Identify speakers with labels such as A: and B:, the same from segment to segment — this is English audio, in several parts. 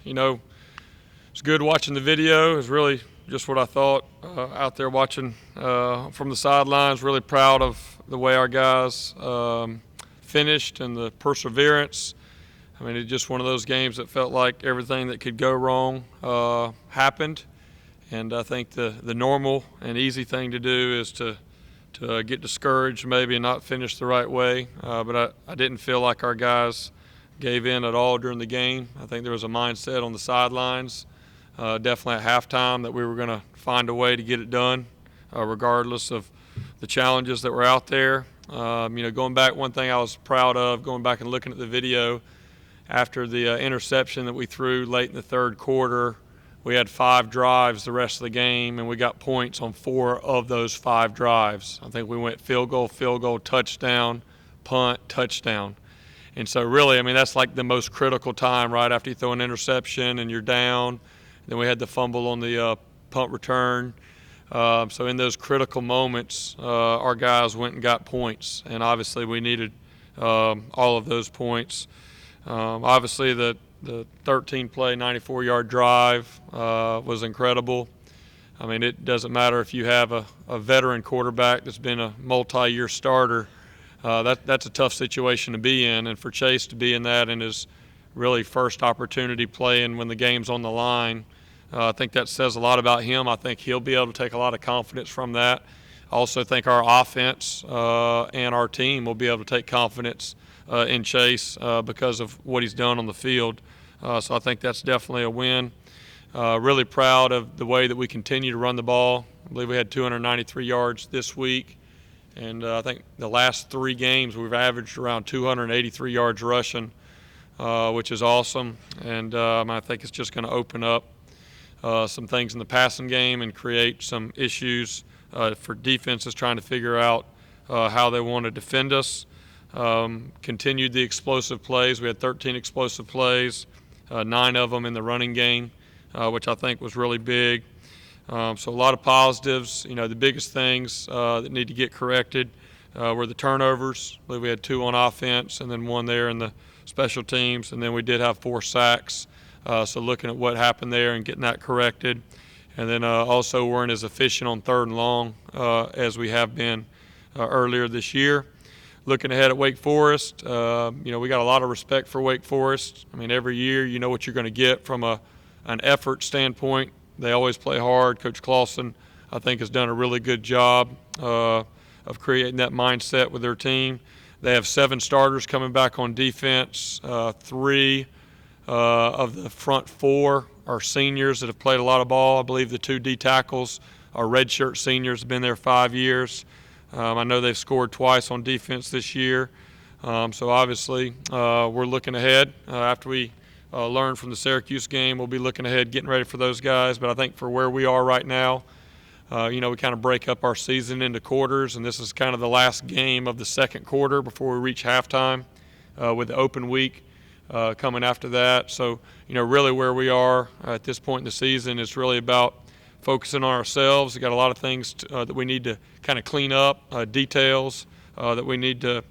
A: You know, it's good watching the video. It was really just what I thought out there watching from the sidelines. Really proud of the way our guys finished and the perseverance. I mean, it's just one of those games that felt like everything that could go wrong happened. And I think the normal and easy thing to do is to get discouraged maybe and not finish the right way. But I didn't feel like our guys gave in at all during the game. I think there was a mindset on the sidelines, definitely at halftime, that we were going to find a way to get it done, regardless of the challenges that were out there. Going back, one thing I was proud of, going back and looking at the video, after the interception that we threw late in the third quarter, we had 5 drives the rest of the game, and we got points on 4 of those 5 drives. I think we went field goal, touchdown, punt, touchdown. And so really, I mean, that's like the most critical time right after you throw an interception and you're down. Then we had the fumble on the punt return. So in those critical moments, our guys went and got points, and obviously we needed all of those points. Obviously the 13-play, 94-yard drive was incredible. I mean, it doesn't matter if you have a veteran quarterback that's been a multi-year starter. That's a tough situation to be in, and for Chase to be in that in his really first opportunity playing when the game's on the line, I think that says a lot about him. I think he'll be able to take a lot of confidence from that. I also think our offense and our team will be able to take confidence in Chase because of what he's done on the field. So I think that's definitely a win. Really proud of the way that we continue to run the ball. I believe we had 293 yards this week. And I think the last 3 games we've averaged around 283 yards rushing, which is awesome. And I think it's just going to open up some things in the passing game and create some issues for defenses trying to figure out how they want to defend us. Continued the explosive plays. We had 13 explosive plays, 9 of them in the running game, which I think was really big. So a lot of positives. The biggest things that need to get corrected were the turnovers. I believe we had 2 on offense and then 1 there in the special teams, and then we did have 4 sacks. So looking at what happened there and getting that corrected. And then also weren't as efficient on 3rd and long as we have been earlier this year. Looking ahead at Wake Forest, we got a lot of respect for Wake Forest. I mean, every year you know what you're going to get from an effort standpoint. They always play hard. Coach Clawson, I think, has done a really good job of creating that mindset with their team. They have 7 starters coming back on defense. 3 of the front 4 are seniors that have played a lot of ball. I believe the 2 D tackles are redshirt seniors, have been there 5 years. I know they've scored twice on defense this year. So obviously we're looking ahead after we learn from the Syracuse game. We'll be looking ahead, getting ready for those guys. But I think for where we are right now, we kind of break up our season into quarters, and this is kind of the last game of the second quarter before we reach halftime with the open week coming after that. So, really where we are at this point in the season is really about focusing on ourselves. We've got a lot of things that we need to kind of clean up, details that we need to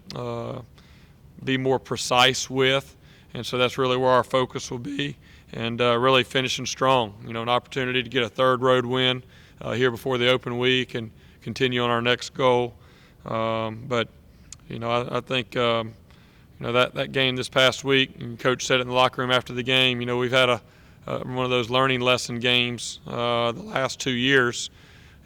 A: be more precise with. And so that's really where our focus will be, and really finishing strong. An opportunity to get a 3rd road win here before the open week and continue on our next goal. But I think that game this past week, and Coach said it in the locker room after the game. We've had one of those learning lesson games the last 2 years,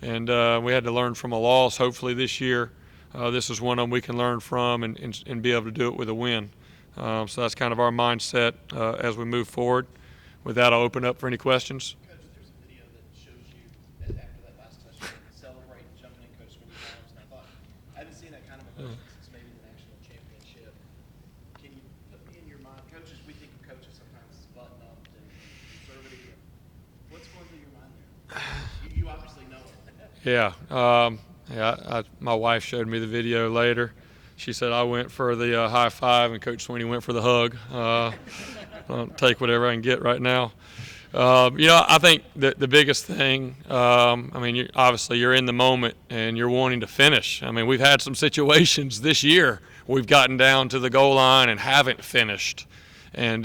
A: and we had to learn from a loss. Hopefully this year, this is one of them we can learn from and be able to do it with a win. So that's kind of our mindset as we move forward. With that, I'll open up for any questions.
B: Coach, there's a video that shows you after that last touchdown celebrating, jumping in Coach Sweeney's arms, and I haven't seen that kind of emotion since maybe the national championship. Can you put me in your mind? Coaches, we think of coaches sometimes as button-up and conservative. What's going through your mind there? You obviously know it.
A: Yeah. My wife showed me the video later. She said I went for the high five and Coach Sweeney went for the hug. I'll take whatever I can get right now. I think the biggest thing, obviously you're in the moment and you're wanting to finish. I mean, we've had some situations this year where we've gotten down to the goal line and haven't finished. And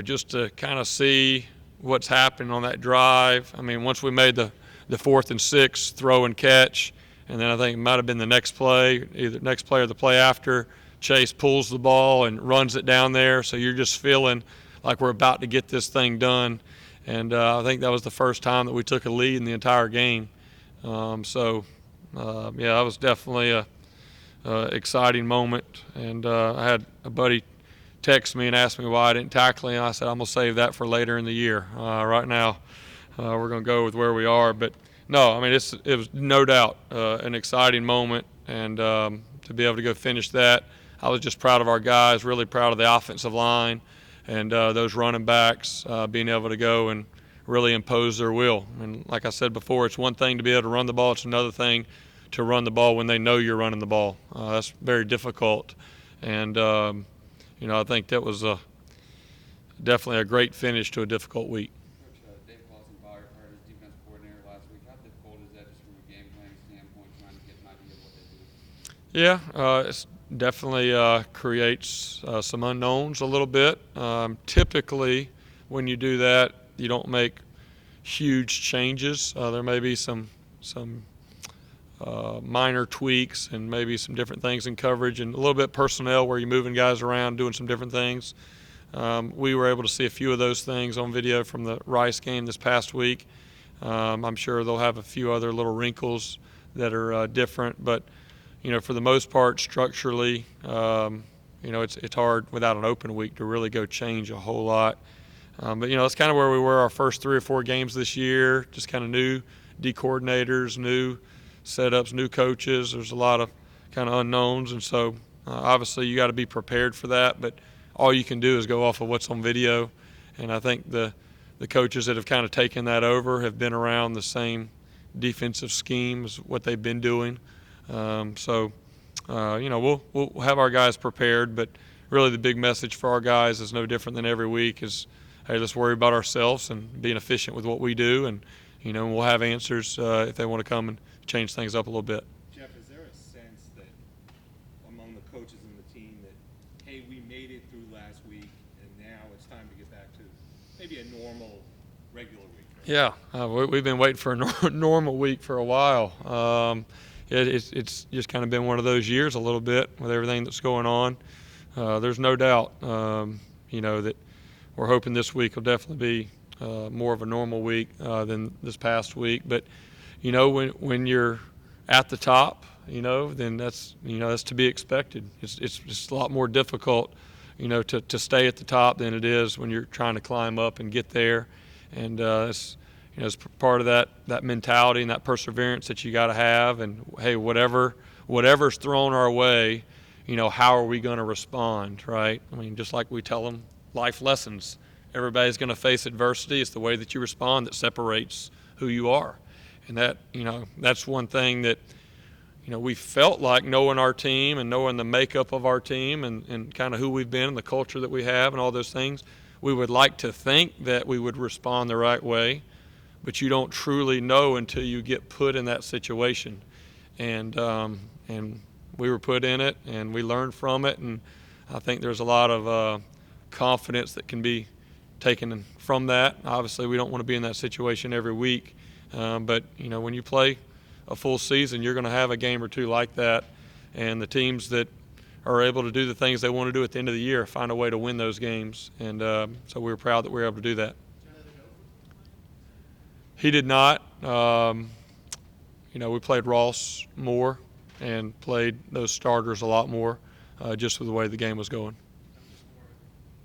A: just to kind of see what's happening on that drive. I mean, once we made the 4th and 6 throw and catch, and then I think it might have been the next play, either next play or the play after, Chase pulls the ball and runs it down there. So you're just feeling like we're about to get this thing done. And I think that was the first time that we took a lead in the entire game. Yeah, that was definitely a exciting moment. And I had a buddy text me and ask me why I didn't tackle him. I said, I'm going to save that for later in the year. Right now, we're going to go with where we are. But no, I mean, it was no doubt an exciting moment. And to be able to go finish that, I was just proud of our guys, really proud of the offensive line and those running backs being able to go and really impose their will. And like I said before, it's one thing to be able to run the ball. It's another thing to run the ball when they know you're running the ball. That's very difficult. And, I think that was definitely a great finish to a difficult week.
C: Coach, Dave Clausen fired as defense coordinator last week. How difficult is that just from a game planning standpoint, trying to get an idea of what they do?
A: Yeah, it's definitely creates some unknowns a little bit. Typically, when you do that, you don't make huge changes. There may be some minor tweaks and maybe some different things in coverage and a little bit personnel where you're moving guys around, doing some different things. We were able to see a few of those things on video from the Rice game this past week. I'm sure they'll have a few other little wrinkles that are different, but for the most part, structurally, it's hard without an open week to really go change a whole lot. But that's kind of where we were our first 3 or 4 games this year. Just kind of new D coordinators, new setups, new coaches. There's a lot of kind of unknowns, and so obviously you got to be prepared for that. But all you can do is go off of what's on video, and I think the coaches that have kind of taken that over have been around the same defensive scheme as what they've been doing. We'll have our guys prepared, but really the big message for our guys is no different than every week is, hey, let's worry about ourselves and being efficient with what we do, and we'll have answers if they want to come and change things up a little bit.
D: Jeff, is there a sense that among the coaches and the team that, hey, we made it through last week and now it's time to get back to maybe a normal, regular week?
A: Yeah, we've been waiting for a normal week for a while. It's just kind of been one of those years a little bit with everything that's going on. There's no doubt, that we're hoping this week will definitely be more of a normal week than this past week. But, when you're at the top, then that's to be expected. It's just a lot more difficult, to stay at the top than it is when you're trying to climb up and get there. And it's part of that mentality and that perseverance that you got to have. And hey, whatever's thrown our way, how are we going to respond, right? I mean, just like we tell them life lessons. Everybody's going to face adversity. It's the way that you respond that separates who you are. And that, that's one thing that, we felt like knowing our team and knowing the makeup of our team and kind of who we've been and the culture that we have and all those things, we would like to think that we would respond the right way, but you don't truly know until you get put in that situation. And we were put in it, and we learned from it, and I think there's a lot of confidence that can be taken from that. Obviously, we don't want to be in that situation every week, but when you play a full season, you're going to have a game or two like that, and the teams that are able to do the things they want to do at the end of the year find a way to win those games, and so we were proud that we were able to do that. He did not. We played Ross more and played those starters a lot more, just with the way the game was going.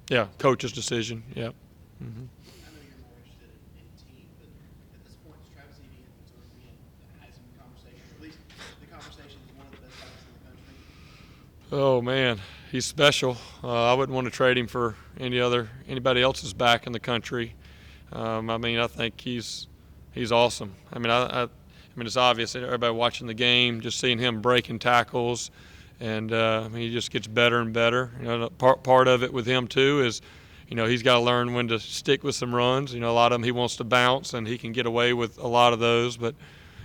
A: Yeah, coach's decision. Yep. Mm-hmm.
B: I know you're more interested in team, but at this point, is Travis Etienne sort of being the Heisman conversation, or at least the conversation is one of the best backs in the country?
A: Oh man, he's special. I wouldn't want to trade him for anybody else's back in the country. I think he's awesome. I mean, it's obvious. Everybody watching the game, just seeing him breaking tackles, and he just gets better and better. Part of it with him too is, he's got to learn when to stick with some runs. A lot of them he wants to bounce, and he can get away with a lot of those. But,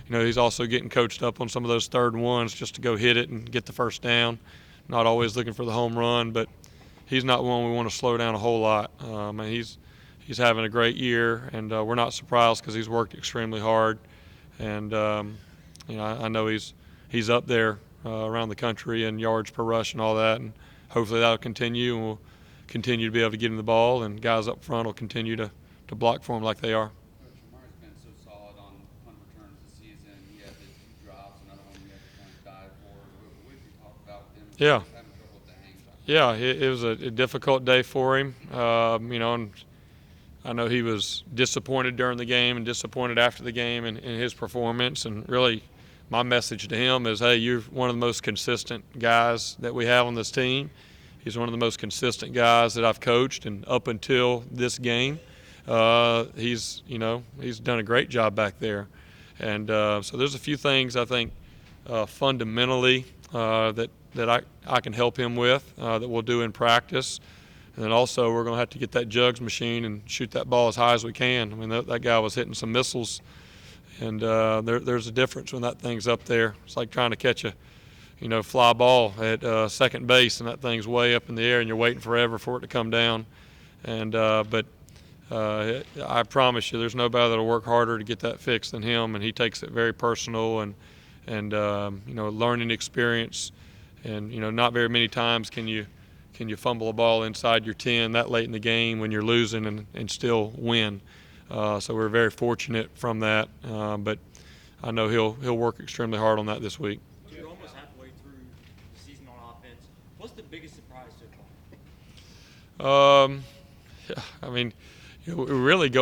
A: he's also getting coached up on some of those 3rd and 1s just to go hit it and get the first down. Not always looking for the home run, but he's not one we want to slow down a whole lot. And he's having a great year, and we're not surprised because he's worked extremely hard. And I know he's up there around the country in yards per rush and all that, and hopefully that'll continue, and we'll continue to be able to get him the ball, and guys up front will continue to block for him like they are.
C: Coach, Lamar's been so solid on punt returns this season. He had the 2 drops, another one he had to kind of dive for. What did you talk about him?
A: Yeah.
C: Having trouble with the hang time.
A: Yeah, it was a difficult day for him. And I know he was disappointed during the game and disappointed after the game in his performance. And really, my message to him is, hey, you're one of the most consistent guys that we have on this team. He's one of the most consistent guys that I've coached, and up until this game, he's done a great job back there. And so there's a few things I think fundamentally that I can help him with that we'll do in practice. And then also we're going to have to get that jugs machine and shoot that ball as high as we can. I mean, that guy was hitting some missiles, and there's a difference when that thing's up there. It's like trying to catch a fly ball at second base, and that thing's way up in the air, and you're waiting forever for it to come down. And but I promise you, there's nobody that'll work harder to get that fixed than him, and he takes it very personal and learning experience. And not very many times can you fumble a ball inside your 10 that late in the game when you're losing and still win. So we're very fortunate from that. But I know he'll work extremely hard on that this week.
E: You're almost halfway through the season on offense. What's the biggest surprise so far?
A: Yeah, I mean, we really go